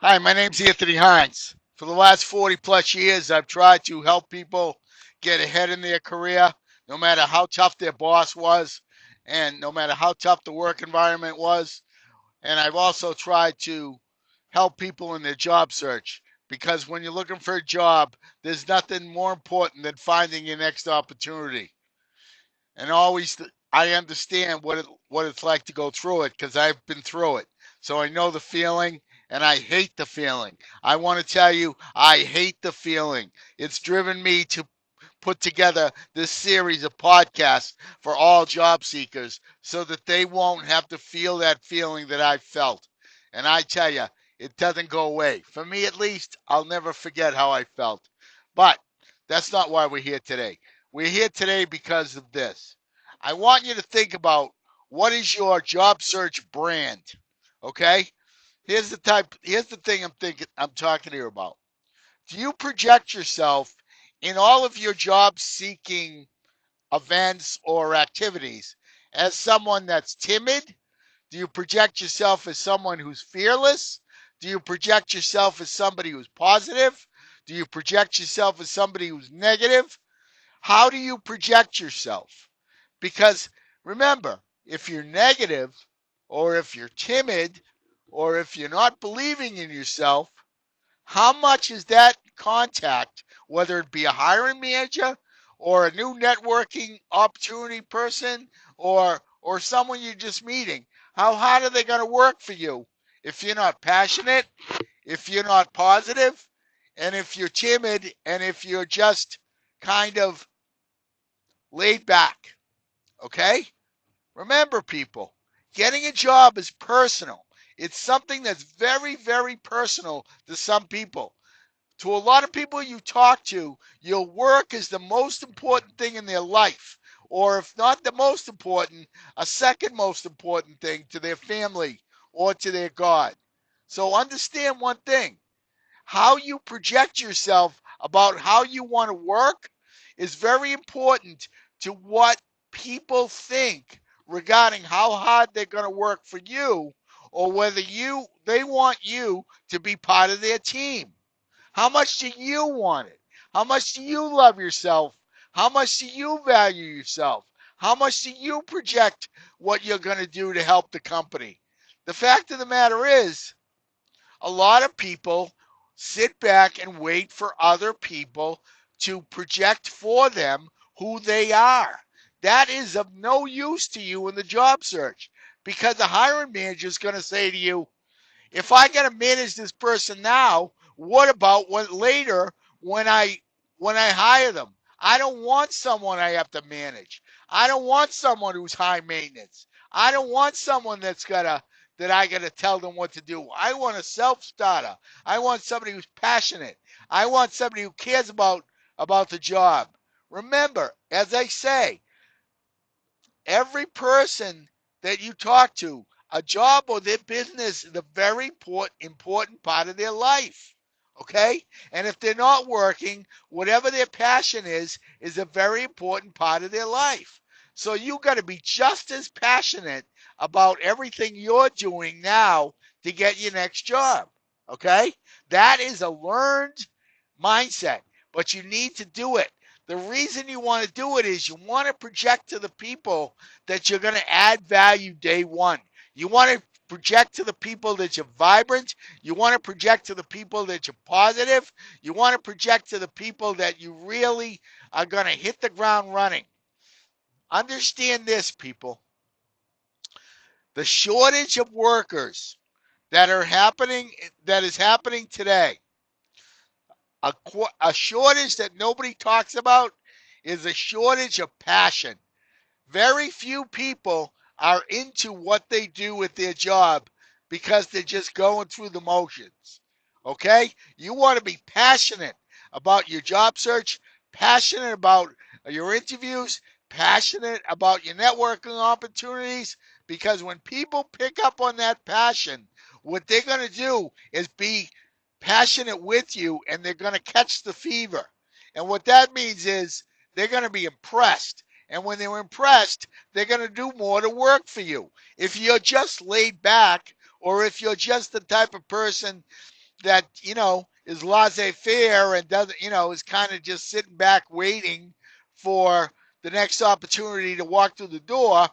Hi, my name's Anthony Hines. For the last 40 plus years, I've tried to help people get ahead in their career, no matter how tough their boss was, and no matter how tough the work environment was. And I've also tried to help people in their job search because when you're looking for a job, there's nothing more important than finding your next opportunity. And always, I understand what it's like to go through it because I've been through it. So I know the feeling, and I hate the feeling. I want to tell you, I hate the feeling. It's driven me to put together this series of podcasts for all job seekers so that they won't have to feel that feeling that I felt. And I tell you, it doesn't go away. For me, at least, I'll never forget how I felt. But that's not why we're here today. We're here today because of this. I want you to think about what is your job search brand. Okay? Here's the thing I'm talking here about. Do you project yourself in all of your job seeking events or activities as someone that's timid? Do you project yourself as someone who's fearless? Do you project yourself as somebody who's positive? Do you project yourself as somebody who's negative? How do you project yourself? Because remember, if you're negative, or if you're timid, or if you're not believing in yourself, how much is that contact, whether it be a hiring manager or a new networking opportunity person or someone you're just meeting, how hard are they going to work for you if you're not passionate, if you're not positive, and if you're timid, and if you're just kind of laid back? Okay? Remember, people, getting a job is personal. It's something that's very, very personal to some people. To a lot of people you talk to, your work is the most important thing in their life. Or if not the most important, a second most important thing to their family or to their God. So understand one thing. How you project yourself about how you want to work is very important to what people think regarding how hard they're going to work for you or whether they want you to be part of their team. How much do you want it? How much do you love yourself? How much do you value yourself? How much do you project what you're going to do to help the company? The fact of the matter is, a lot of people sit back and wait for other people to project for them who they are. That is of no use to you in the job search because the hiring manager is going to say to you, if I got to manage this person now, what about what later when I hire them? I don't want someone I have to manage. I don't want someone who's high maintenance. I don't want someone that I gotta tell them what to do. I want a self starter. I want somebody who's passionate. I want somebody who cares about the job. Remember, as I say, every person that you talk to, a job or their business is a very important part of their life. Okay? And if they're not working, whatever their passion is a very important part of their life. So you got to be just as passionate about everything you're doing now to get your next job. Okay? That is a learned mindset, but you need to do it. The reason you want to do it is you want to project to the people that you're going to add value day one. You want to project to the people that you're vibrant. You want to project to the people that you're positive. You want to project to the people that you really are going to hit the ground running. Understand this, people. The shortage of workers that is happening today, a shortage that nobody talks about is a shortage of passion. Very few people are into what they do with their job because they're just going through the motions. Okay? You want to be passionate about your job search, passionate about your interviews, passionate about your networking opportunities, because when people pick up on that passion, what they're going to do is be passionate with you and they're going to catch the fever. And what that means is they're going to be impressed. And when they're impressed, they're going to do more to work for you. If you're just laid back, or if you're just the type of person that, is laissez-faire and doesn't, is kind of just sitting back waiting for the next opportunity to walk through the door,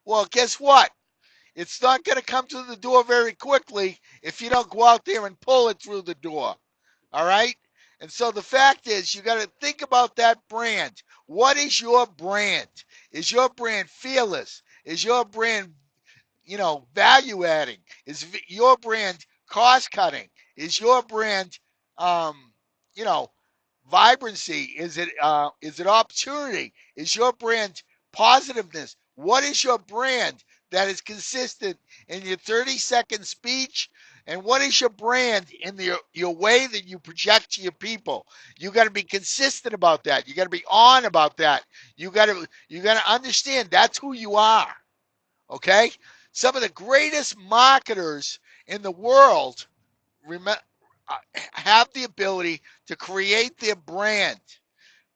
well, guess what? It's not going to come through the door very quickly if you don't go out there and pull it through the door. All right? And so the fact is, you got to think about that brand. What is your brand? Is your brand fearless? Is your brand, value adding? Is your brand cost cutting? Is your brand, um, you know, vibrancy? Is it opportunity? Is your brand positiveness? What is your brand that is consistent in your 30-second speech? And what is your brand in your way that you project to your people? You got to be consistent about that. You got to be on about that. You got to understand that's who you are. Okay? Some of the greatest marketers in the world have the ability to create their brand.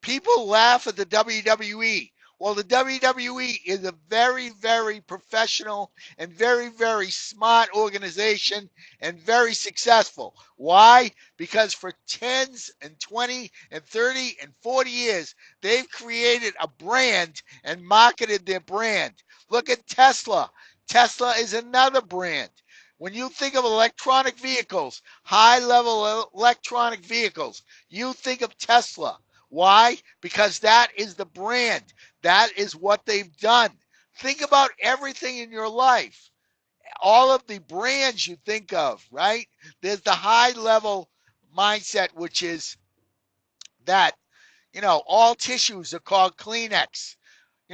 People laugh at the WWE. Well, the WWE is a very, very professional and very, very smart organization and very successful. Why? Because for 10s and 20 and 30 and 40 years, they've created a brand and marketed their brand. Look at Tesla. Tesla is another brand. When you think of electronic vehicles, high level electronic vehicles, you think of Tesla. Why? Because that is the brand. That is what they've done. Think about everything in your life. All of the brands you think of, right? There's the high level mindset, which is that, all tissues are called Kleenex.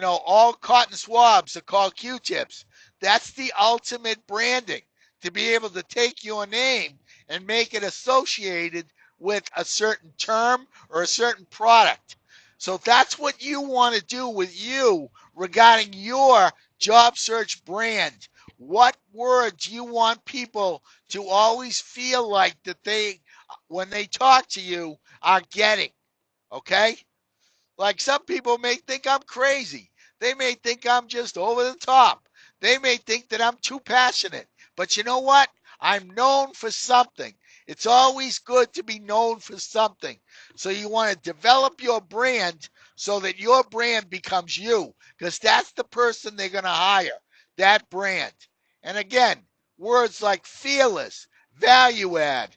All cotton swabs are called Q-tips. That's the ultimate branding, to be able to take your name and make it associated with a certain term or a certain product. So that's what you want to do with you regarding your job search brand. What words you want people to always feel like that when they talk to you, are getting. Okay? Like some people may think I'm crazy. They may think I'm just over the top. They may think that I'm too passionate. But you know what? I'm known for something. It's always good to be known for something. So you want to develop your brand so that your brand becomes you, because that's the person they're going to hire, that brand. And again, words like fearless, value add,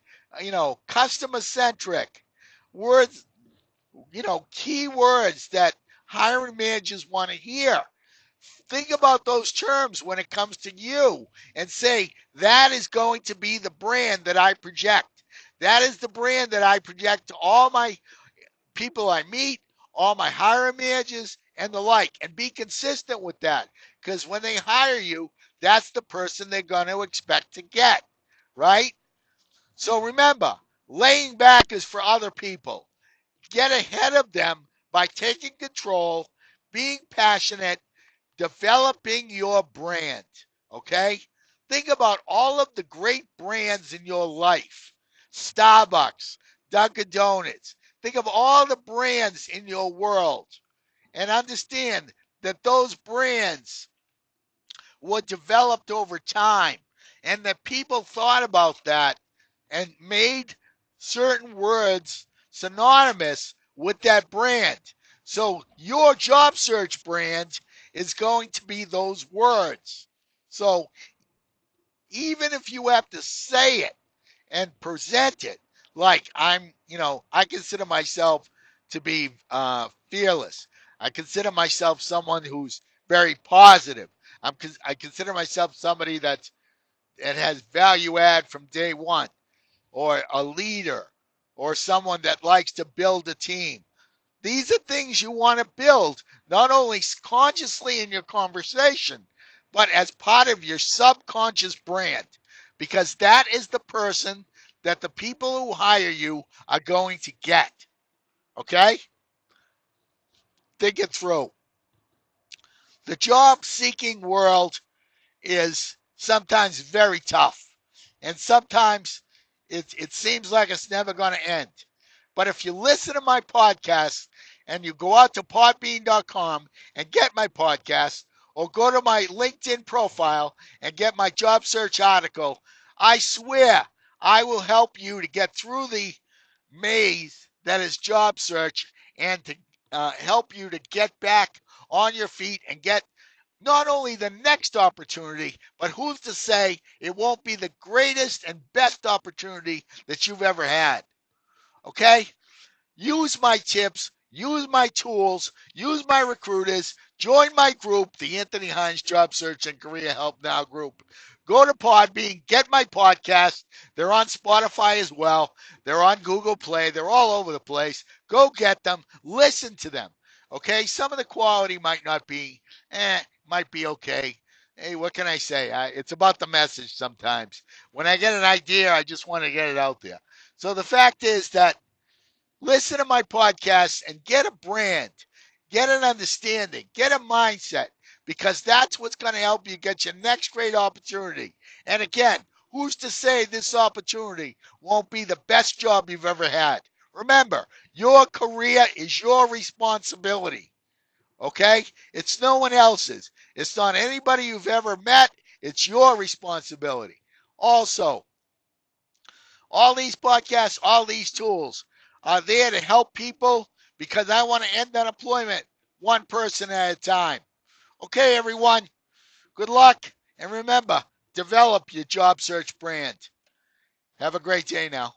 customer centric, words, key words that hiring managers want to hear. Think about those terms when it comes to you and say, that is going to be the brand that I project. That is the brand that I project to all my people I meet, all my hiring managers, and the like. And be consistent with that, because when they hire you, that's the person they're going to expect to get, right? So remember, laying back is for other people. Get ahead of them by taking control, being passionate, developing your brand. Okay? Think about all of the great brands in your life. Starbucks, Dunkin' Donuts. Think of all the brands in your world and understand that those brands were developed over time and that people thought about that and made certain words synonymous with that brand. So your job search brand is going to be those words. So even if you have to say it and present it, like I consider myself to be fearless. I consider myself someone who's very positive. I consider myself somebody that has value add from day one, or a leader, or someone that likes to build a team. These are things you want to build, not only consciously in your conversation, but as part of your subconscious brand, because that is the person that the people who hire you are going to get. Okay? Think it through. The job seeking world is sometimes very tough. And sometimes it seems like it's never going to end. But if you listen to my podcast and you go out to podbean.com and get my podcast, or go to my LinkedIn profile and get my job search article, I swear I will help you to get through the maze that is job search and to help you to get back on your feet and get not only the next opportunity, but who's to say it won't be the greatest and best opportunity that you've ever had. Okay? Use my tips, use my tools, use my recruiters, join my group, the Anthony Hines Job Search and Career Help Now group. Go to Podbean, get my podcast. They're on Spotify as well. They're on Google Play. They're all over the place. Go get them. Listen to them. Okay? Some of the quality might not be, might be okay. Hey, what can I say? It's about the message sometimes. When I get an idea, I just want to get it out there. So the fact is that listen to my podcast and get a brand, get an understanding, get a mindset, because that's what's going to help you get your next great opportunity. And again, who's to say this opportunity won't be the best job you've ever had? Remember, your career is your responsibility. Okay? It's no one else's. It's not anybody you've ever met. It's your responsibility. Also, all these podcasts, all these tools are there to help people because I want to end unemployment one person at a time. Okay, everyone, good luck. And remember, develop your job search brand. Have a great day now.